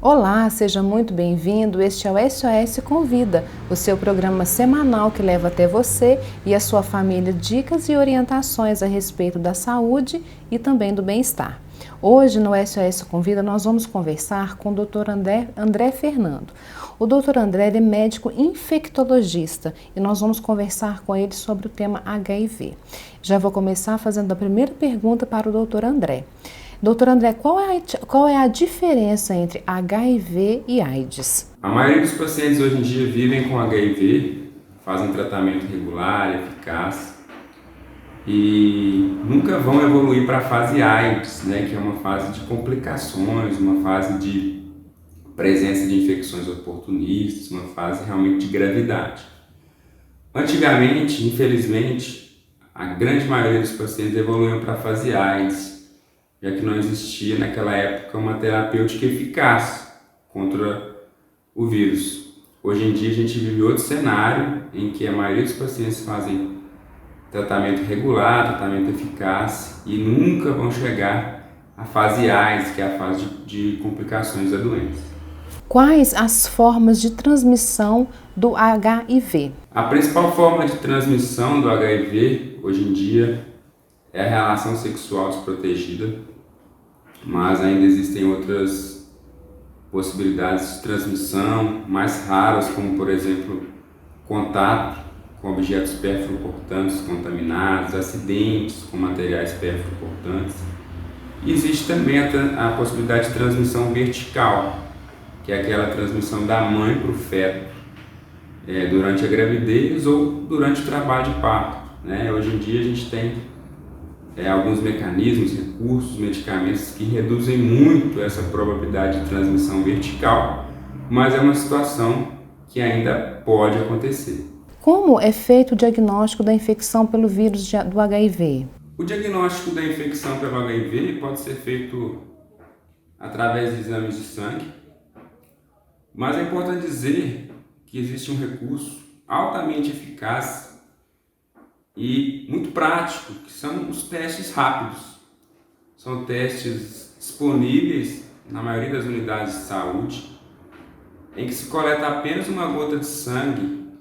Olá, seja muito bem-vindo. Este é o SOS Convida, o seu programa semanal que leva até você e a sua família dicas e orientações a respeito da saúde e também do bem-estar. Hoje no SOS Convida nós vamos conversar com o Dr. André Fernando. O Dr. André é médico infectologista e nós vamos conversar com ele sobre o tema HIV. Já vou começar fazendo a primeira pergunta para o Dr. André. Doutor André, qual é a diferença entre HIV e AIDS? A maioria dos pacientes hoje em dia vivem com HIV, fazem tratamento regular, eficaz e nunca vão evoluir para a fase AIDS, que é uma fase de complicações, uma fase de presença de infecções oportunistas, uma fase realmente de gravidade. Antigamente, infelizmente, a grande maioria dos pacientes evoluíam para a fase AIDS, já que não existia naquela época uma terapêutica eficaz contra o vírus. Hoje em dia a gente vive outro cenário em que a maioria dos pacientes fazem tratamento regular, tratamento eficaz e nunca vão chegar à fase AIDS, que é a fase de complicações da doença. Quais as formas de transmissão do HIV? A principal forma de transmissão do HIV hoje em dia é a relação sexual desprotegida, mas ainda existem outras possibilidades de transmissão mais raras, como por exemplo contato com objetos pérfuro-cortantes contaminados, acidentes com materiais pérfuro-cortantes. E existe também a possibilidade de transmissão vertical, que é aquela transmissão da mãe para o feto durante a gravidez ou durante o trabalho de parto. Hoje em dia a gente tem alguns mecanismos, recursos, medicamentos que reduzem muito essa probabilidade de transmissão vertical, mas é uma situação que ainda pode acontecer. Como é feito o diagnóstico da infecção pelo vírus do HIV? O diagnóstico da infecção pelo HIV pode ser feito através de exames de sangue, mas é importante dizer que existe um recurso altamente eficaz e muito prático, que são os testes rápidos. São testes disponíveis na maioria das unidades de saúde, em que se coleta apenas uma gota de sangue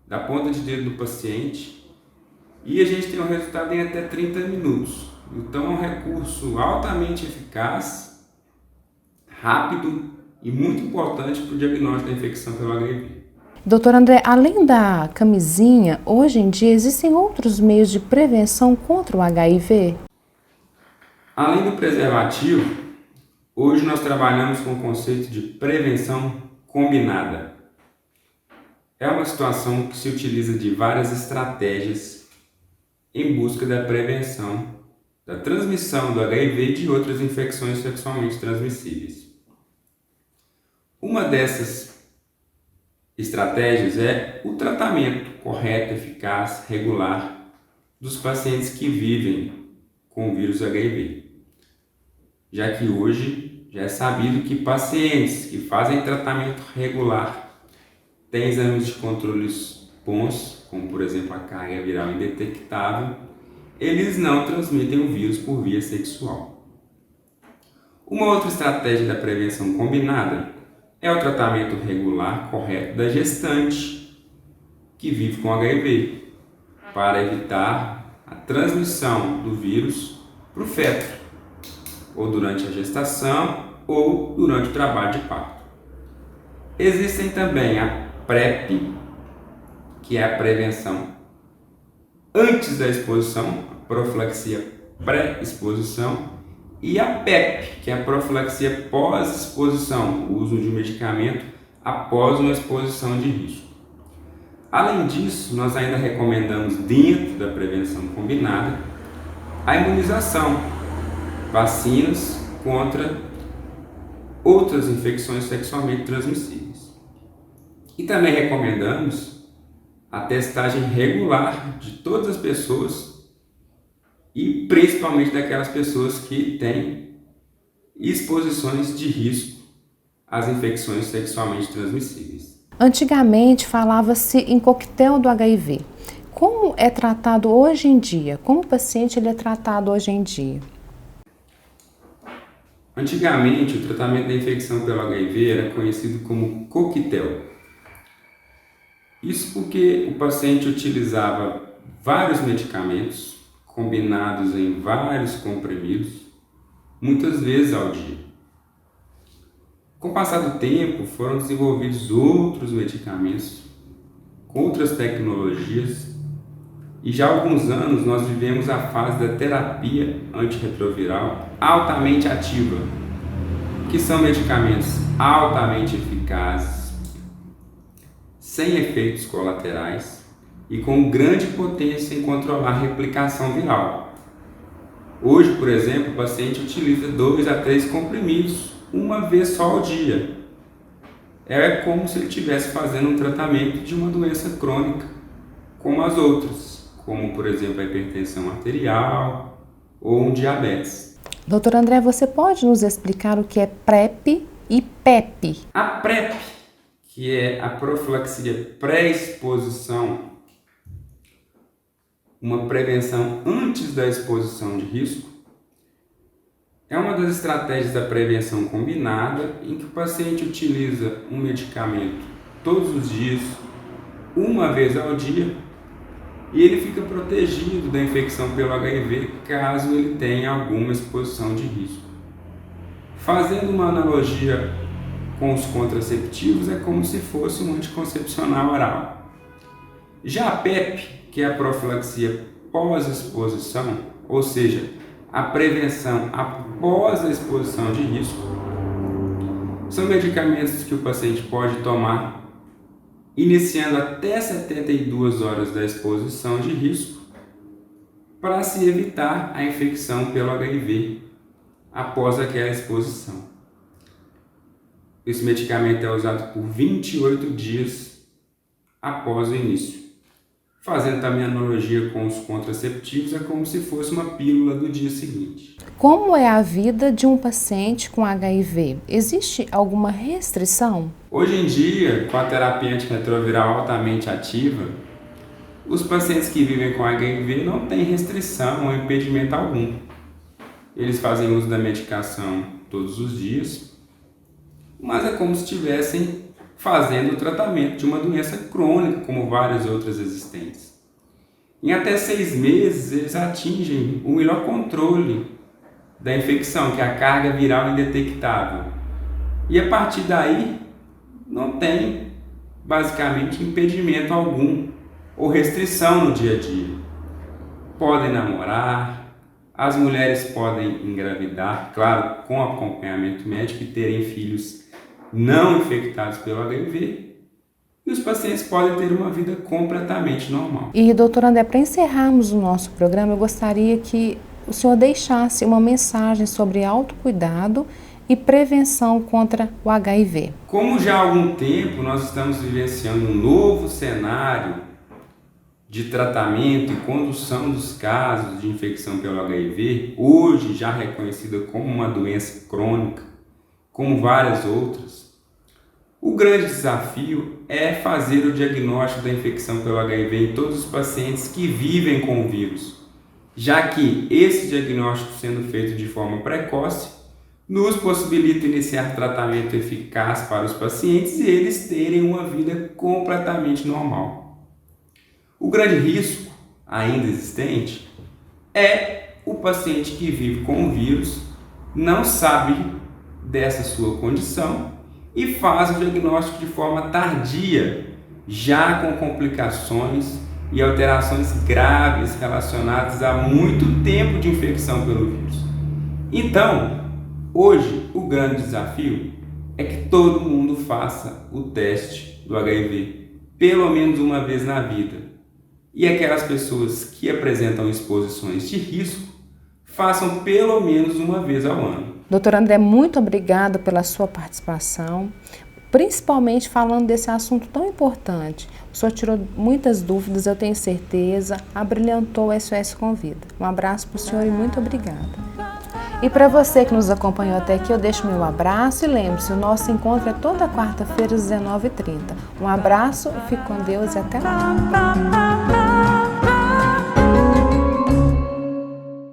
da ponta de dedo do paciente e a gente tem um resultado em até 30 minutos. Então é um recurso altamente eficaz, rápido e muito importante para o diagnóstico da infecção pelo HIV. Doutor André, além da camisinha, hoje em dia existem outros meios de prevenção contra o HIV? Além do preservativo, hoje nós trabalhamos com o conceito de prevenção combinada. É uma situação que se utiliza de várias estratégias em busca da prevenção da transmissão do HIV e de outras infecções sexualmente transmissíveis. Uma dessas estratégias é o tratamento correto, eficaz, regular dos pacientes que vivem com o vírus HIV. Já que hoje já é sabido que pacientes que fazem tratamento regular têm exames de controles bons, como por exemplo a carga viral indetectável, eles não transmitem o vírus por via sexual. Uma outra estratégia da prevenção combinada é o tratamento regular correto da gestante que vive com HIV, para evitar a transmissão do vírus para o feto, ou durante a gestação ou durante o trabalho de parto. Existem também a PrEP, que é a prevenção antes da exposição, a profilaxia pré-exposição, e a PEP, que é a profilaxia pós-exposição, o uso de medicamento após uma exposição de risco. Além disso, nós ainda recomendamos, dentro da prevenção combinada, a imunização, vacinas contra outras infecções sexualmente transmissíveis. E também recomendamos a testagem regular de todas as pessoas e principalmente daquelas pessoas que têm exposições de risco às infecções sexualmente transmissíveis. Antigamente falava-se em coquetel do HIV. Como é tratado hoje em dia? Como o paciente é tratado hoje em dia? Antigamente, o tratamento da infecção pelo HIV era conhecido como coquetel. Isso porque o paciente utilizava vários medicamentos combinados em vários comprimidos, muitas vezes ao dia. Com o passar do tempo, foram desenvolvidos outros medicamentos, com outras tecnologias, e já há alguns anos nós vivemos a fase da terapia antirretroviral altamente ativa, que são medicamentos altamente eficazes, sem efeitos colaterais e com grande potência em controlar a replicação viral. Hoje, por exemplo, o paciente utiliza 2 a 3 comprimidos uma vez só ao dia. É como se ele estivesse fazendo um tratamento de uma doença crônica, como as outras, como, por exemplo, a hipertensão arterial ou um diabetes. Doutor André, você pode nos explicar o que é PrEP e PEP? A PrEP, que é a profilaxia pré-exposição, uma prevenção antes da exposição de risco, é uma das estratégias da prevenção combinada em que o paciente utiliza um medicamento todos os dias, uma vez ao dia, e ele fica protegido da infecção pelo HIV caso ele tenha alguma exposição de risco. Fazendo uma analogia com os contraceptivos, é como se fosse um anticoncepcional oral. Já a PEP, que é a profilaxia pós-exposição, ou seja, a prevenção após a exposição de risco, são medicamentos que o paciente pode tomar iniciando até 72 horas da exposição de risco para se evitar a infecção pelo HIV após aquela exposição. Esse medicamento é usado por 28 dias após o início. Fazendo também analogia com os contraceptivos, é como se fosse uma pílula do dia seguinte. Como é a vida de um paciente com HIV? Existe alguma restrição? Hoje em dia, com a terapia antirretroviral altamente ativa, os pacientes que vivem com HIV não têm restrição ou impedimento algum. Eles fazem uso da medicação todos os dias, mas é como se estivessem fazendo o tratamento de uma doença crônica, como várias outras existentes. Em até 6 meses, eles atingem o melhor controle da infecção, que é a carga viral indetectável. E a partir daí, não tem, basicamente, impedimento algum ou restrição no dia a dia. Podem namorar, as mulheres podem engravidar, claro, com acompanhamento médico, e terem filhos não infectados pelo HIV, e os pacientes podem ter uma vida completamente normal. E, doutor André, para encerrarmos o nosso programa, eu gostaria que o senhor deixasse uma mensagem sobre autocuidado e prevenção contra o HIV. Como já há algum tempo nós estamos vivenciando um novo cenário de tratamento e condução dos casos de infecção pelo HIV, hoje já reconhecida como uma doença crônica, como várias outras, o grande desafio é fazer o diagnóstico da infecção pelo HIV em todos os pacientes que vivem com o vírus, já que esse diagnóstico, sendo feito de forma precoce, nos possibilita iniciar tratamento eficaz para os pacientes e eles terem uma vida completamente normal. O grande risco, ainda existente, é o paciente que vive com o vírus, não sabe dessa sua condição e faz o diagnóstico de forma tardia, já com complicações e alterações graves relacionadas a muito tempo de infecção pelo vírus. Então, hoje, o grande desafio é que todo mundo faça o teste do HIV, pelo menos uma vez na vida. E aquelas pessoas que apresentam exposições de risco, façam pelo menos uma vez ao ano. Doutor André, muito obrigada pela sua participação, principalmente falando desse assunto tão importante. O senhor tirou muitas dúvidas, eu tenho certeza, abrilhantou o SOS Convida. Um abraço para o senhor e muito obrigada. E para você que nos acompanhou até aqui, eu deixo meu abraço e lembre-se, o nosso encontro é toda quarta-feira às 19h30. Um abraço, fique com Deus e até lá.